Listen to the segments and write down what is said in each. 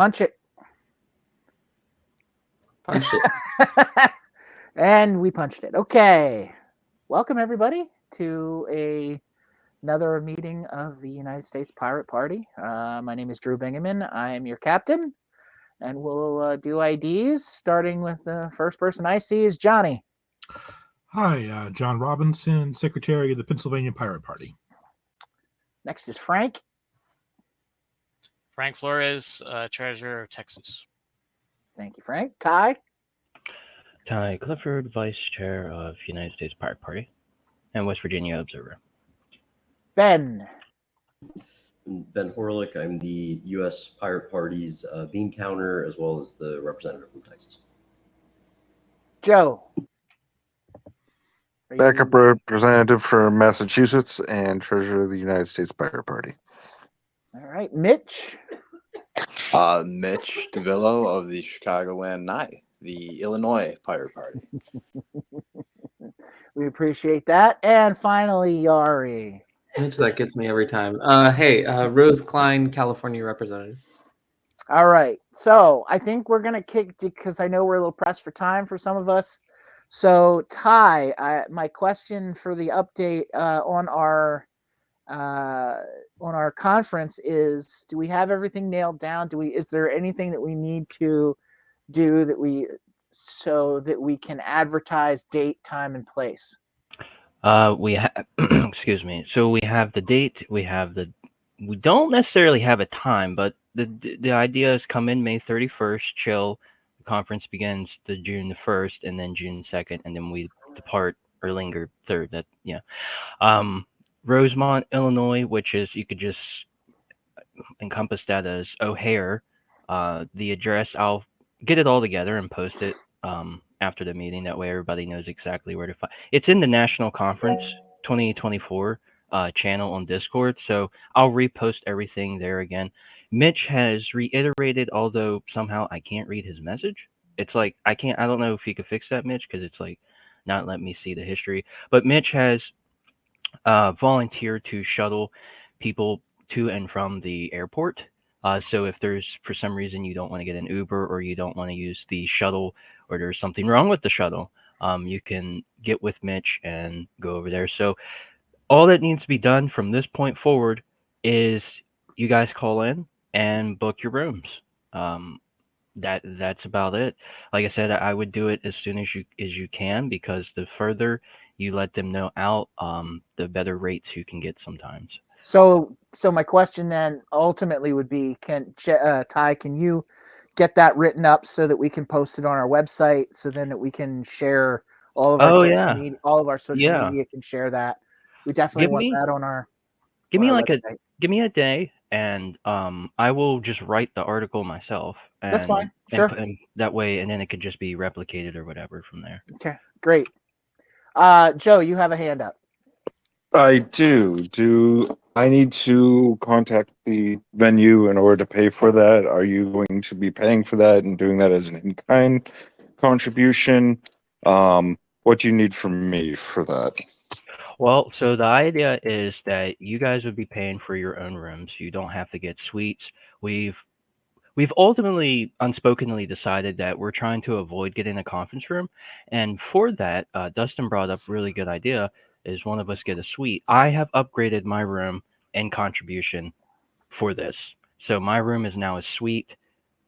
Punch it. Punch it. And we punched it. Okay. Welcome, everybody, to another meeting of the United States Pirate Party. My name is Drew Bingaman. I am your captain, and we'll do IDs, starting with the first person I see is Johnny. Hi, John Robinson, Secretary of the Pennsylvania Pirate Party. Next is Frank. Frank Flores, Treasurer of Texas. Thank you, Frank. Ty. Ty Clifford, Vice Chair of United States Pirate Party and West Virginia Observer. Ben. Ben Horlick. I'm the U.S. Pirate Party's bean counter, as well as the representative from Texas. Joe. Backup representative for Massachusetts and treasurer of the United States Pirate Party. All right, Mitch. Mitch DeVillo of the Chicagoland NIE, the Illinois Pirate Party. We appreciate that. And finally, Yari. Mitch, that gets me every time. Hey, Rose Klein, California representative. All right. So I think we're going to kick, because I know we're a little pressed for time for some of us. So Ty, my question for the update on our conference is: do we have everything nailed down? Is there anything that we need to do so that we can advertise date, time, and place? We have, excuse me. So we have the date. We don't necessarily have a time, but the idea is come in May 31st, chill. The conference begins the June the 1st, and then June 2nd, and then we depart or linger 3rd. Rosemont, Illinois, which is, you could just encompass that as O'Hare. The address, I'll get it all together and post it after the meeting. That way everybody knows exactly where to find. It's in the National Conference 2024 channel on Discord, so I'll repost everything there again. Mitch has reiterated, although somehow I can't read his message. It's like I don't know if you could fix that, Mitch, because it's like not letting me see the history. But Mitch has volunteered to shuttle people to and from the airport. So if there's, for some reason, you don't want to get an Uber or you don't want to use the shuttle, or there's something wrong with the shuttle, you can get with Mitch and go over there. So all that needs to be done from this point forward is you guys call in and book your rooms. That's about it. Like I said, I would do it as soon as you can, because the further you let them know out, the better rates you can get sometimes. So my question then ultimately would be, Ty, can you get that written up so that we can post it on our website, so then that we can share all of our social media, media can share that. We definitely want that on our Give me a day, and I will just write the article myself. And, that's fine. Sure. And that way, and then it could just be replicated or whatever from there. Okay, great. Joe, you have a hand up. I do. Do I need to contact the venue in order to pay for that? Are you going to be paying for that and doing that as an in-kind contribution? What do you need from me for that? Well, so the idea is that you guys would be paying for your own rooms. You don't have to get suites. We've ultimately unspokenly decided that we're trying to avoid getting a conference room. And for that, Dustin brought up a really good idea, is one of us get a suite. I have upgraded my room in contribution for this. So my room is now a suite,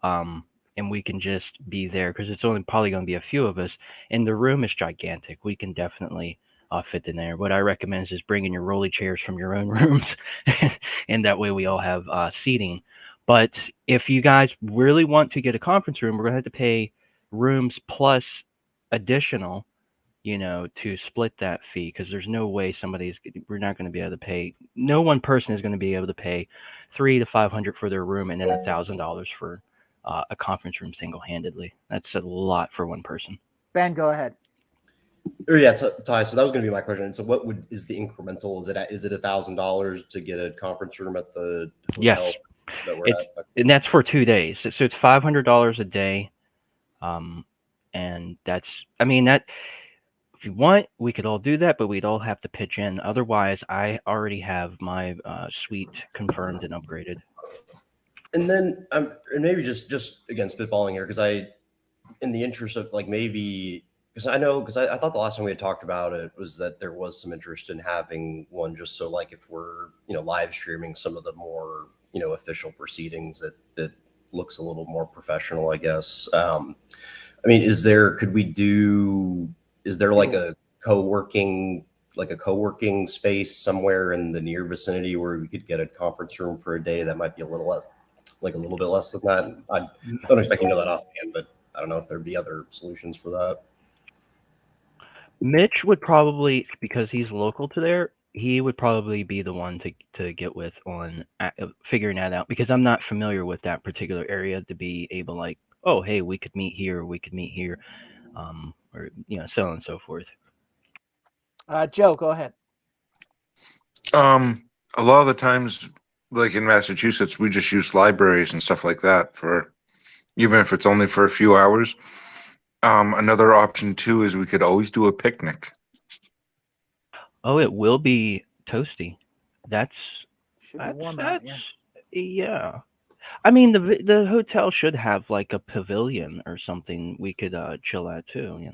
and we can just be there because it's only probably going to be a few of us. And the room is gigantic. We can definitely fit in there. What I recommend is bringing your rolly chairs from your own rooms, and that way we all have seating. But if you guys really want to get a conference room, we're going to have to pay rooms plus additional, to split that fee, because there's no way we're not going to be able to pay. No one person is going to be able to pay $300 to $500 for their room and then $1,000 for a conference room single-handedly. That's a lot for one person. Ben, go ahead. Yeah, Ty. So that was going to be my question. So, what is the incremental? Is it $1,000 to get a conference room at the hotel? Yes, and that's for 2 days. So it's $500 a day, and that's. I mean that. If you want, we could all do that, but we'd all have to pitch in. Otherwise, I already have my suite confirmed and upgraded. And then and maybe just again spitballing here, because in the interest of like maybe because I thought the last time we had talked about it was that there was some interest in having one just so like if we're live streaming some of the more official proceedings that looks a little more professional, I guess. I mean, is there like a co-working space somewhere in the near vicinity where we could get a conference room for a day that might be a little bit less than that? I don't expect you to know that offhand, but I don't know if there'd be other solutions for that. Mitch would probably, because he's local to there, he would probably be the one to get with on figuring that out, because I'm not familiar with that particular area to be able like, oh, hey, we could meet here, or so on and so forth. Joe, go ahead. A lot of the times, like in Massachusetts, we just use libraries and stuff like that for, even if it's only for a few hours. Another option too is we could always do a picnic. Oh, it will be toasty. That's Should be warm out, yeah. yeah. I mean, the hotel should have like a pavilion or something we could chill at too.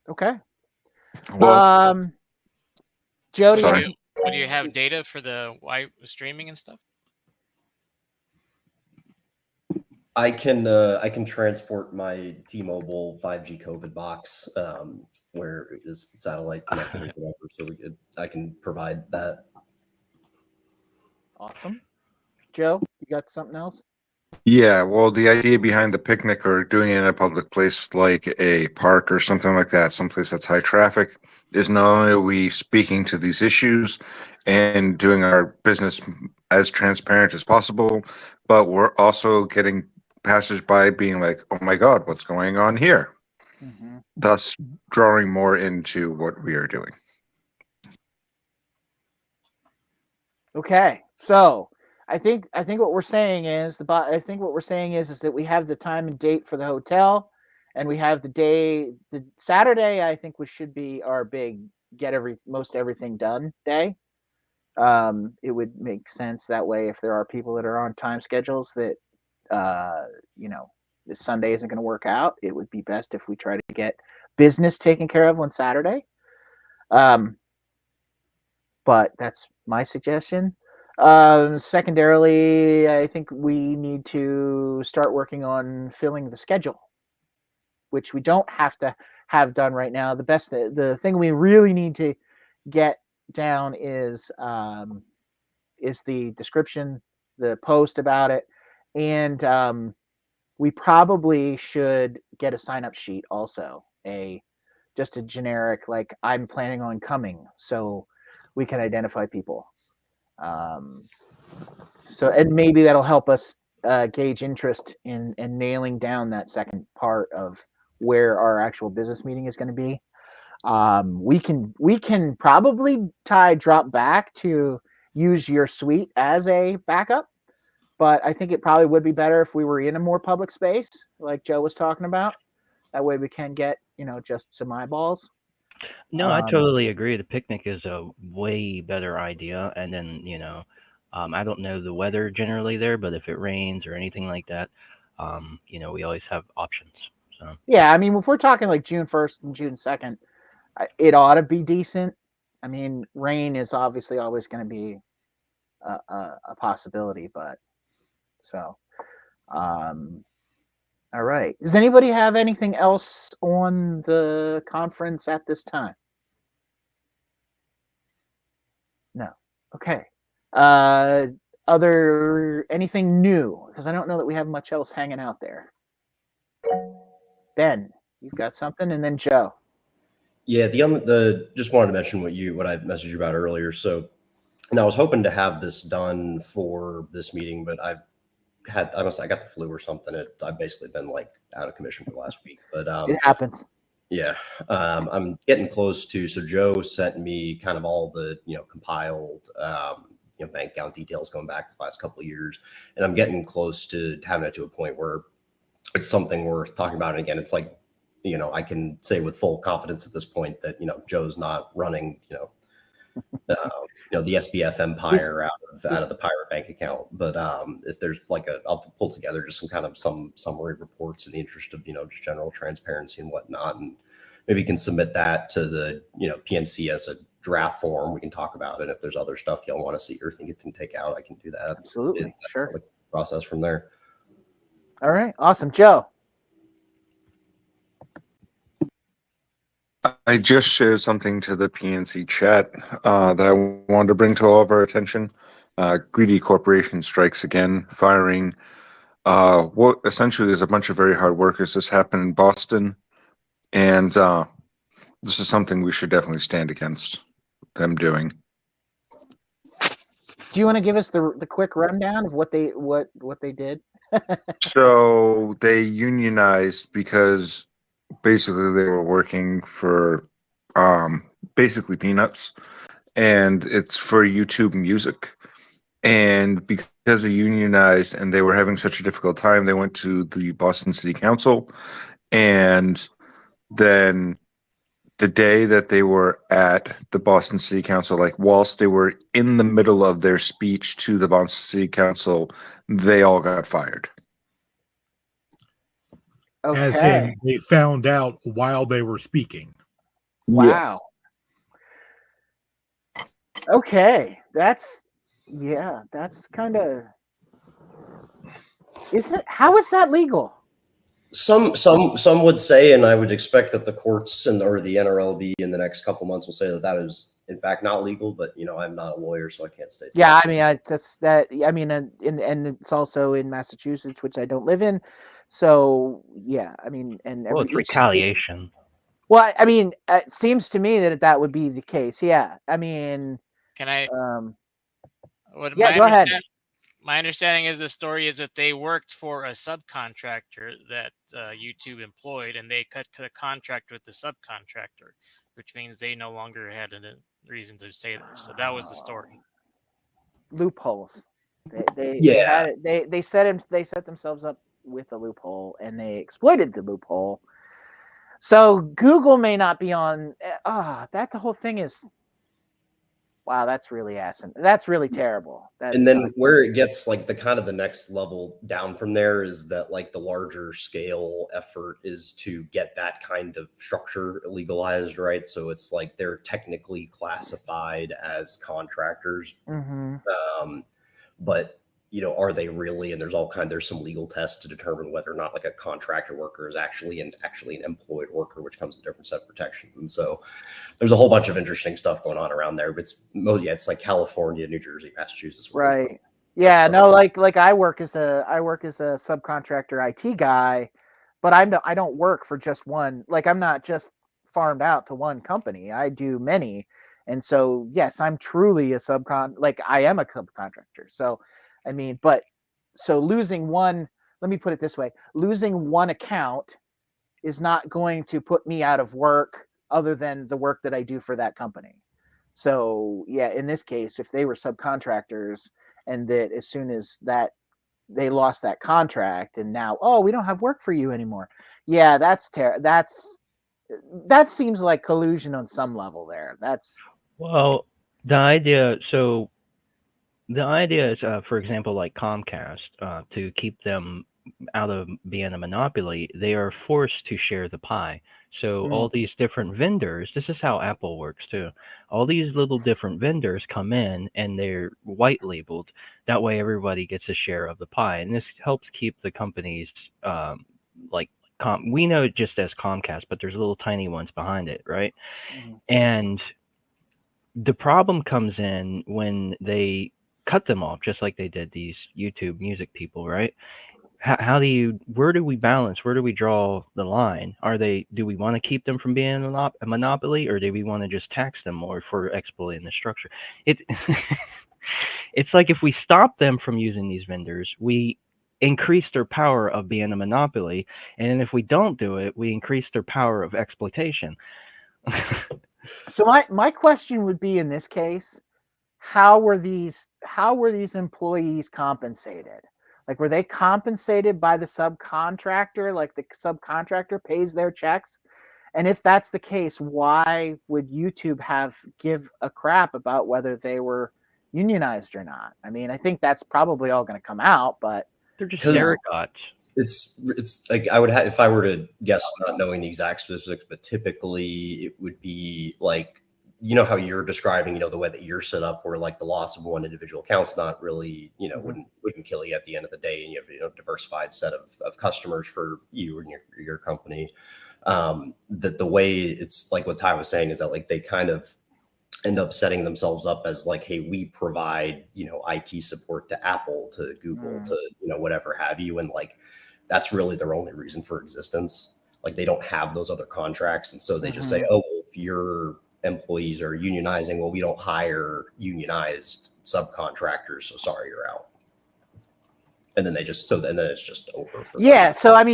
Okay. Well, Jody, sorry. Would you have data for the live streaming and stuff? I can transport my T-Mobile 5G COVID box where it is satellite connected or whatever, so I can provide that. awesome. Joe, you got something else? Yeah, well, the idea behind the picnic or doing it in a public place like a park or something like that, someplace that's high traffic, is not only are we speaking to these issues and doing our business as transparent as possible, but we're also getting passersby being like, oh my God, what's going on here? Mm-hmm. Thus drawing more into what we are doing. Okay, so I think what we're saying is that we have the time and date for the hotel, and we have the Saturday. I think we should be our big most everything done day. It would make sense that way if there are people that are on time schedules that this Sunday isn't going to work out. It would be best if we try to get business taken care of on Saturday. But that's my suggestion. Secondarily, I think we need to start working on filling the schedule, which we don't have to have done right now. The thing we really need to get down is the description, the post about it, and we probably should get a sign-up sheet also, just a generic like I'm planning on coming, so we can identify people. And maybe that'll help us gauge interest in nailing down that second part of where our actual business meeting is going to be. We can probably drop back to use your suite as a backup, but I think it probably would be better if we were in a more public space, like Joe was talking about. That way we can get just some eyeballs. No, I totally agree. The picnic is a way better idea. And then, I don't know the weather generally there, but if it rains or anything like that, we always have options. So yeah, I mean, if we're talking like June 1st and June 2nd, it ought to be decent. I mean, rain is obviously always going to be a possibility, but so, all right. Does anybody have anything else on the conference at this time? No. Okay. Anything new? Because I don't know that we have much else hanging out there. Ben, you've got something, and then Joe. Yeah, just wanted to mention what I messaged you about earlier. So, and I was hoping to have this done for this meeting, but I got the flu or something. I've basically been like out of commission for the last week. But it happens. Yeah, I'm getting close to. So Joe sent me kind of all the compiled bank account details going back the last couple of years, and I'm getting close to having it to a point where it's something worth talking about. And again, it's like I can say with full confidence at this point that Joe's not running you know, the SBF empire out of the pirate bank account. But if there's like I'll pull together just some summary reports in the interest of, you know, just general transparency and whatnot, and maybe you can submit that to the, you know, PNC as a draft form. We can talk about it. If there's other stuff y'all want to see or think it can take out, I can do that. Absolutely, sure. The process from there. All right, awesome, Joe. I just shared something to the PNC chat that I wanted to bring to all of our attention. Greedy Corporation strikes again, firing what essentially is a bunch of very hard workers. This happened in Boston, and this is something we should definitely stand against them doing. Do you want to give us the quick rundown of what they did? So they unionized because basically they were working for basically peanuts, and it's for YouTube Music. And because they unionized and they were having such a difficult time, they went to the Boston City Council. And then the day that they were at the Boston City Council, like whilst they were in the middle of their speech to the Boston City Council, they all got fired. Okay. As in, they found out while they were speaking. Wow. Yes. Okay, that's kind of. How is that legal? Some would say, and I would expect that the courts or the NRLB in the next couple months will say that is in fact not legal. But you know, I'm not a lawyer, so I can't state. Yeah, I mean, and it's also in Massachusetts, which I don't live in. So yeah, I mean, and Well, it's retaliation. Well, I mean, it seems to me that would be the case. Yeah, I mean, Can I? Yeah, go ahead. My understanding is the story is that they worked for a subcontractor that YouTube employed, and they cut a contract with the subcontractor, which means they no longer had a reason to stay there. So that was the story. Loopholes. They set themselves up with a loophole, and they exploited the loophole. So Google may not be on. The whole thing is. Wow, that's really awesome. That's really terrible. And then where it gets like the next level down from there is that like the larger scale effort is to get that kind of structure legalized, right? So it's like they're technically classified as contractors, but you know, are they really? And there's some legal tests to determine whether or not like a contractor worker is actually an employed worker, which comes with a different set of protections. And so there's a whole bunch of interesting stuff going on around there. But it's like California, New Jersey, Massachusetts. Right. Yeah. No, like I work as a subcontractor IT guy, but I don't work for just one. Like I'm not just farmed out to one company. I do many. And so, yes, I'm truly a I am a subcontractor. So, I mean, so losing one, let me put it this way, losing one account is not going to put me out of work other than the work that I do for that company. So yeah, in this case, if they were subcontractors and that as soon as that they lost that contract and now, we don't have work for you anymore. Yeah, that seems like collusion on some level there. Well, the idea is, for example, like Comcast, to keep them out of being a monopoly, they are forced to share the pie. So all these different vendors, this is how Apple works too. All these little different vendors come in and they're white labeled. That way everybody gets a share of the pie. And this helps keep the companies we know it just as Comcast, but there's little tiny ones behind it, right? And the problem comes in when they cut them off, just like they did these YouTube Music people, right? Where do we balance? Where do we draw the line? Do we want to keep them from being a monopoly, or do we want to just tax them more for exploiting the structure? It's like if we stop them from using these vendors, we increase their power of being a monopoly. And then if we don't do it, we increase their power of exploitation. So my question would be in this case, how were these employees compensated? Like, were they compensated by the subcontractor? Like the subcontractor pays their checks And if that's the case, why would YouTube give a crap about whether they were unionized or not? I mean, I think that's probably all going to come out, but They're just 'Cause- surrogates. It's like I would have if I were to guess, not knowing the exact specifics, but typically it would be like, you know how you're describing, you know, the way that you're set up, where like the loss of one individual account's not really, you know, wouldn't kill you at the end of the day, and you have, you know, diversified set of customers for you and your company. That the way it's like what Ty was saying is that like they kind of end up setting themselves up as like, hey, we provide, you know, IT support to Apple, to Google, to, you know, whatever have you. And like, that's really their only reason for existence. Like they don't have those other contracts. And so they just say, oh, well, if your employees are unionizing, well, we don't hire unionized subcontractors. So sorry, you're out. And then then it's just over for yeah. them. So I'm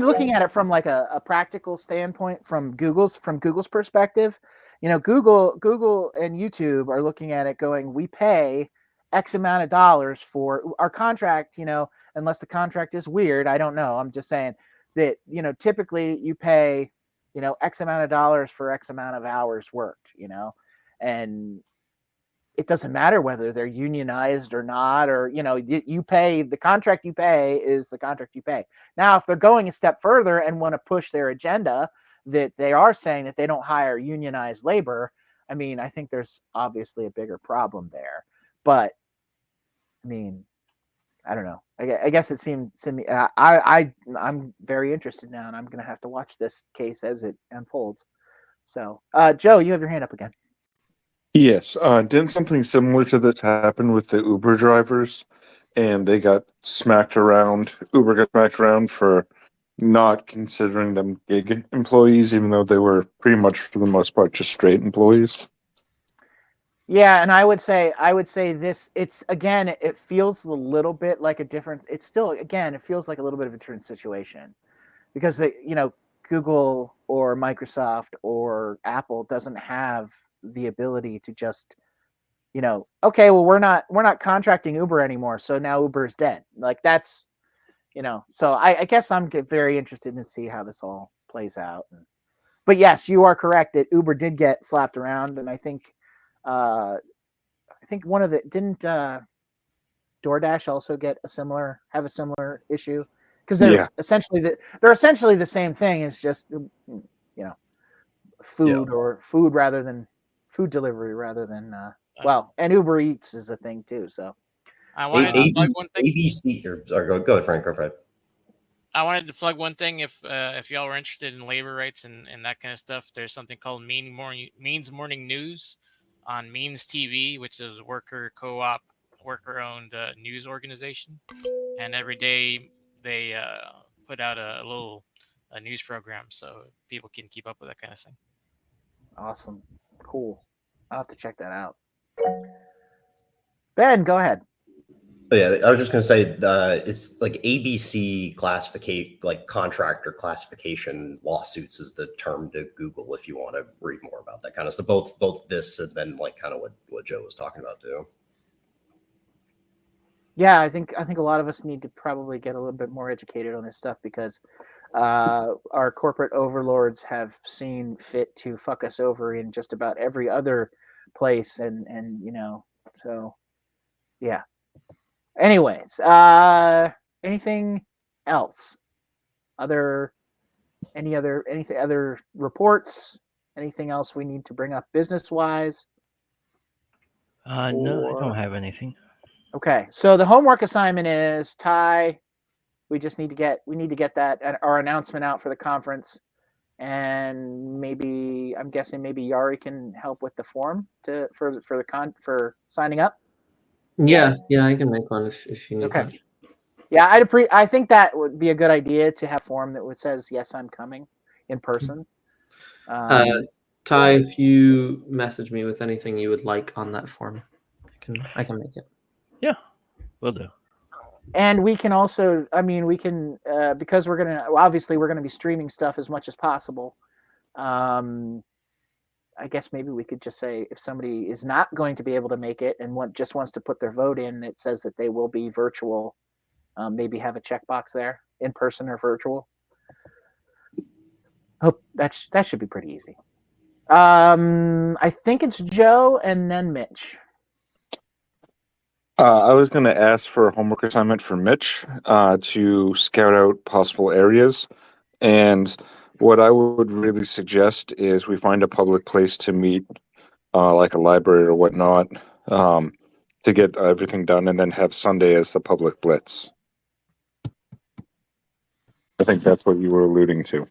looking at it from like a practical standpoint from Google's perspective. You know, Google and YouTube are looking at it going, we pay X amount of dollars for our contract, you know, unless the contract is weird. I don't know. I'm just saying that, you know, typically you pay, you know, X amount of dollars for X amount of hours worked, you know, and it doesn't matter whether they're unionized or not, or, you know, you pay the contract you pay is the contract you pay. Now, if they're going a step further and want to push their agenda that they are saying that they don't hire unionized labor, I mean, I think there's obviously a bigger problem there. But I mean, I don't know. I guess it seemed to me. I'm very interested now, and I'm going to have to watch this case as it unfolds. So, Joe, you have your hand up again. Yes. Didn't something similar to this happen with the Uber drivers? And they got smacked around. Uber got smacked around for not considering them gig employees, even though they were pretty much, for the most part, just straight employees. Yeah, and I would say this. It's again, it feels a little bit like a different. It's still again, it feels like a little bit of a different situation, because you know, Google or Microsoft or Apple doesn't have the ability to just, you know, okay, well we're not contracting Uber anymore, so now Uber is dead. Like that's, you know, so I guess I'm very interested to see how this all plays out. But yes, you are correct that Uber did get slapped around, and I think one of the didn't DoorDash also have a similar issue, because they're essentially the same thing. It's just, you know, food rather than food delivery rather than well, and Uber Eats is a thing too. So I wanted to plug one thing. ABC or go ahead, Frank. Go ahead. I wanted to plug one thing. If y'all were interested in labor rights and that kind of stuff, there's something called Means Morning News on Means TV, which is a worker co-op, worker-owned news organization. And every day they put out a news program so people can keep up with that kind of thing. Awesome. Cool. I'll have to check that out. Ben, go ahead. Yeah, I was just going to say it's like ABC contractor classification lawsuits is the term to Google if you want to read more about that kind of stuff. Both this and then like kind of what Joe was talking about too. Yeah, I think a lot of us need to probably get a little bit more educated on this stuff, because our corporate overlords have seen fit to fuck us over in just about every other place, and you know, so yeah. Anyways, anything else? Any other reports? Anything else we need to bring up business wise? No, I don't have anything. Okay, so the homework assignment is, Ty, we need to get that our announcement out for the conference, and maybe I'm guessing maybe Yari can help with the form for signing up. Yeah, I can make one if you need that. Yeah, I think that would be a good idea to have a form that says yes, I'm coming in person. Ty, if you message me with anything you would like on that form, I can make it. Yeah, will do. And we can also, because we're gonna be streaming stuff as much as possible. I guess maybe we could just say, if somebody is not going to be able to make it and just wants to put their vote in that says that they will be virtual, maybe have a checkbox there, in person or virtual. Hope that should be pretty easy. I think it's Joe and then Mitch. I was going to ask for a homework assignment for Mitch to scout out possible areas. And what I would really suggest is we find a public place to meet, like a library or whatnot, to get everything done, and then have Sunday as the public blitz. I think that's what you were alluding to.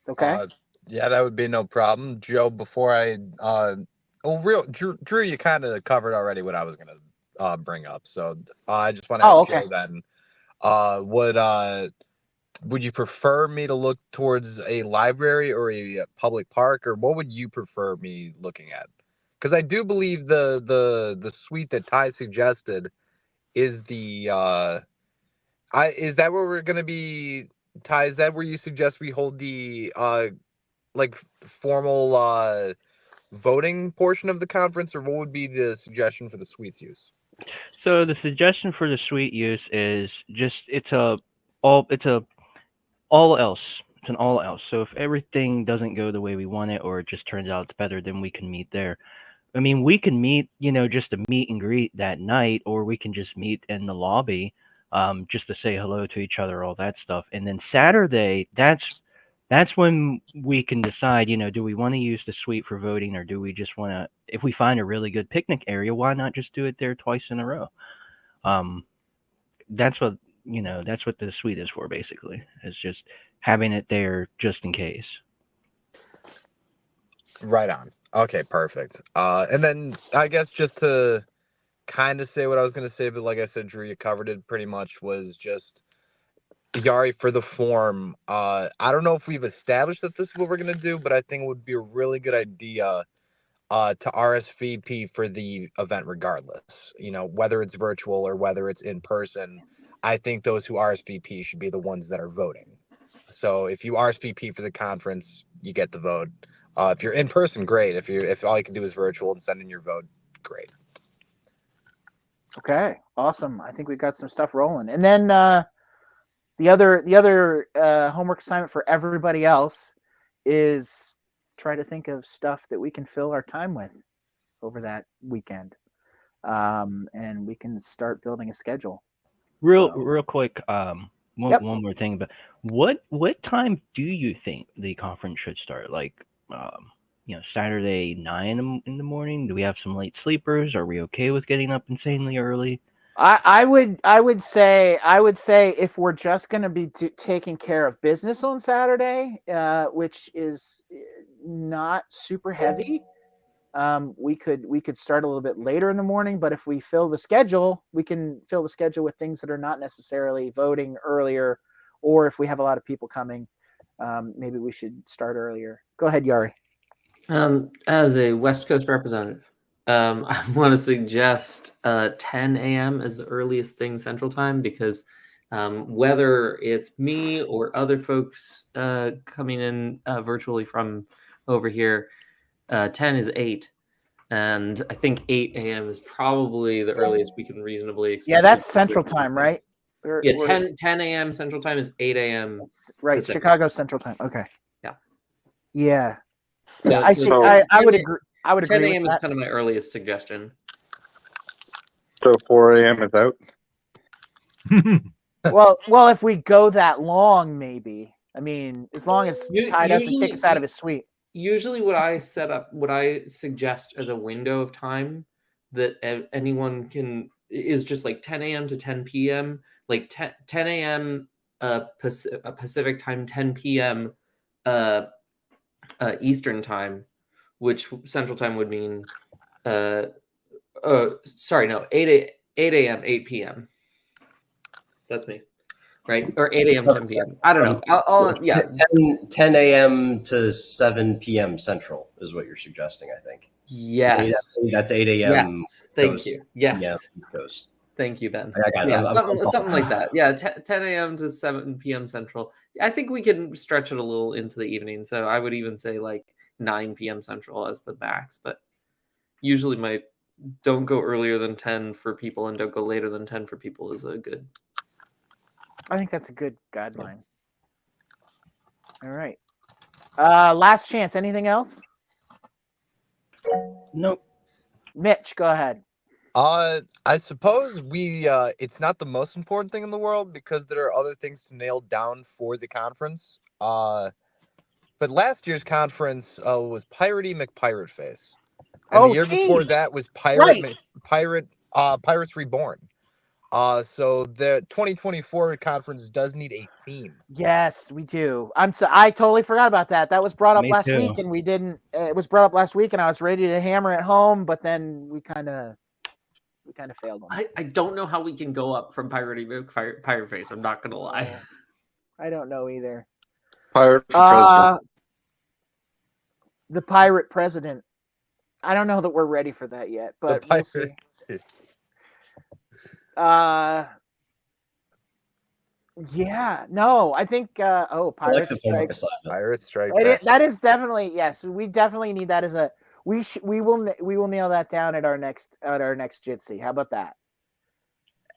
Okay. Yeah, that would be no problem. Joe, before Drew, you kind of covered already what I was going to bring up. So I just want to ask okay. Joe then, would you prefer me to look towards a library or a public park, or what would you prefer me looking at? Because I do believe the suite that Ty suggested is the is that where we're gonna be, Ty? Is that where you suggest we hold the like formal voting portion of the conference, or what would be the suggestion for the suites use? So the suggestion for the suite use is just it's an all else. It's an all else. So if everything doesn't go the way we want it, or it just turns out it's better, then we can meet there. I mean, we can meet, just a meet and greet that night, or we can just meet in the lobby, just to say hello to each other, all that stuff. And then Saturday, that's when we can decide, do we want to use the suite for voting, or do we just want to, if we find a really good picnic area, why not just do it there twice in a row? That's what, that's what the suite is for, basically. It's just having it there just in case. Right on. Okay, perfect. And then I guess just to kind of say what I was going to say, but like I said, Drew, you covered it pretty much, was just Yari for the form. I don't know if we've established that this is what we're going to do, but I think it would be a really good idea to RSVP for the event regardless, whether it's virtual or whether it's in person. I think those who RSVP should be the ones that are voting. So if you RSVP for the conference, you get the vote. If you're in person, great. If all you can do is virtual and send in your vote, great. Okay, awesome. I think we've got some stuff rolling. And then the other homework assignment for everybody else is try to think of stuff that we can fill our time with over that weekend, and we can start building a schedule. Real quick, Yep. one more thing, but what time do you think the conference should start? Like, Saturday 9 in the morning? Do we have some late sleepers? Are we okay with getting up insanely early? I would say if we're just going to be taking care of business on Saturday, which is not super heavy, we could start a little bit later in the morning. But if we fill the schedule, we can fill the schedule with things that are not necessarily voting earlier, or if we have a lot of people coming, maybe we should start earlier. Go ahead, Yari. As a West Coast representative, I want to suggest 10 a.m. as the earliest thing Central Time, because whether it's me or other folks coming in virtually from over here, 10 is 8. And I think 8 a.m. is probably the earliest we can reasonably expect. Yeah, that's Central Time, right? Yeah, 10 a.m. Central Time is 8 a.m. That's right, Pacific. Chicago Central Time. Okay. Yeah. Yeah. Yeah, I see. I would agree. I would agree. 10 a.m. is kind of my earliest suggestion. So 4 a.m. is out. well, if we go that long, maybe. I mean, as long as Ty doesn't kick us out of his suite. Usually, what I suggest as a window of time that anyone can is just like 10 a.m. to 10 p.m. Like 10 a.m. Pacific time, 10 p.m. Eastern time, which Central Time would mean 8 a.m. 8 p.m. That's me, right? Or 8 a.m. 10 p.m. I don't know. 10 a.m. to 7 p.m. Central is what you're suggesting, I think. Yes. That's 8 a.m. Yes. Thank you. Yes. Yeah, East Coast. Thank you, Ben. I got it. Something like that. Yeah, 10 a.m. to 7 p.m. Central. I think we can stretch it a little into the evening. So I would even say like 9 p.m. Central as the max. But usually don't go earlier than 10 for people and don't go later than 10 for people is a good. I think that's a good guideline. All right. Last chance. Anything else? Nope. Mitch, go ahead. I suppose it's not the most important thing in the world because there are other things to nail down for the conference. But last year's conference was Piratey McPirateface. And the year before that was Pirates Reborn. So the 2024 conference does need a theme. Yes, we do. I totally forgot about that. That was brought up Me last too. week, and we didn't. It was brought up last week, and I was ready to hammer it home, but then we kind of failed on it. I don't know how we can go up from Pirate Face. I'm not gonna lie. I don't know either. Pirate president. The pirate president. I don't know that we're ready for that yet, but we'll see. Yeah, no, I think Pirates Collective homework Strike. assignment. Pirates Strike Back. That is definitely, yes. We definitely need that as a. We will nail that down at our next Jitsi. How about that?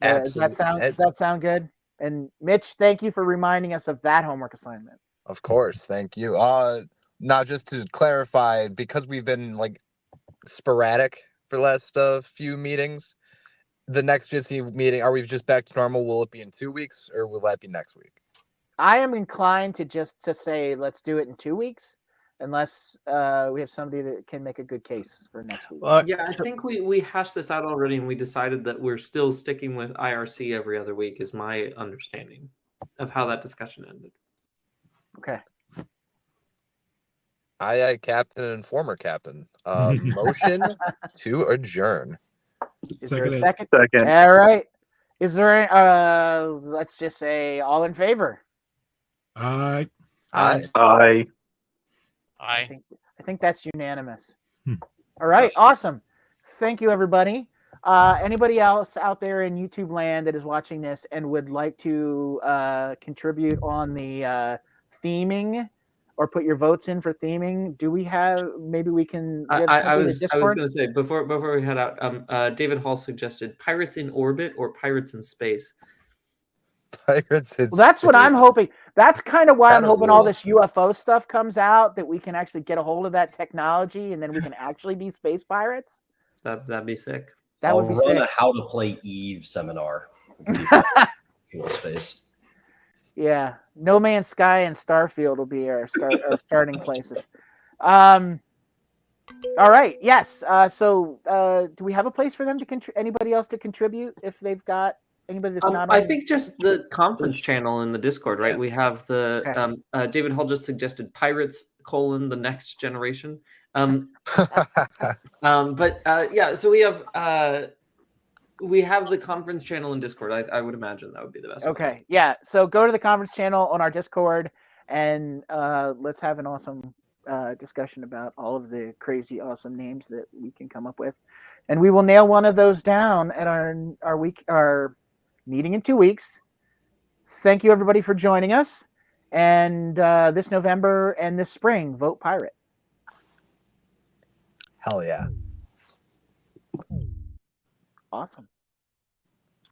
Does that sound good? And Mitch, thank you for reminding us of that homework assignment. Of course, thank you. Now just to clarify, because we've been like sporadic for the last few meetings, the next Jitsi meeting, are we just back to normal? Will it be in 2 weeks or will that be next week? I am inclined to say let's do it in 2 weeks, unless we have somebody that can make a good case for next week. Yeah, I think we hashed this out already, and we decided that we're still sticking with IRC every other week. Is my understanding of how that discussion ended. Okay. Aye, captain and former captain. Motion to adjourn. Is there a Second. second? All right. Is there let's just say all in favor? Aye. I think that's unanimous. All right, awesome. Thank you, everybody. Anybody else out there in YouTube land that is watching this and would like to contribute on the theming or put your votes in for theming? Do we have? Maybe we can. I was going to say before we head out. David Hall suggested Pirates in Orbit or Pirates in Space. Pirates in Well, that's what I'm hoping. That's kind of why I'm hoping all rules. this UFO stuff comes out, that we can actually get a hold of that technology, and then we can actually be space pirates. That'd be sick. That would be I'll run sick. a how to play Eve seminar. Space. Yeah, No Man's Sky and Starfield will be our starting places. All right. Yes. So, do we have a place for them to anybody else to contribute if they've got anybody that's not? I think just the conference channel in the Discord, right? Yeah. We have the David Hall just suggested Pirates: the Next Generation. Yeah. So we have the conference channel in Discord. I would imagine that would be the best. Okay. One. Yeah. So go to the conference channel on our Discord and let's have an awesome discussion about all of the crazy, awesome names that we can come up with, and we will nail one of those down at our meeting in 2 weeks. Thank you, everybody, for joining us. And this November and this spring, vote pirate. Hell yeah. Awesome.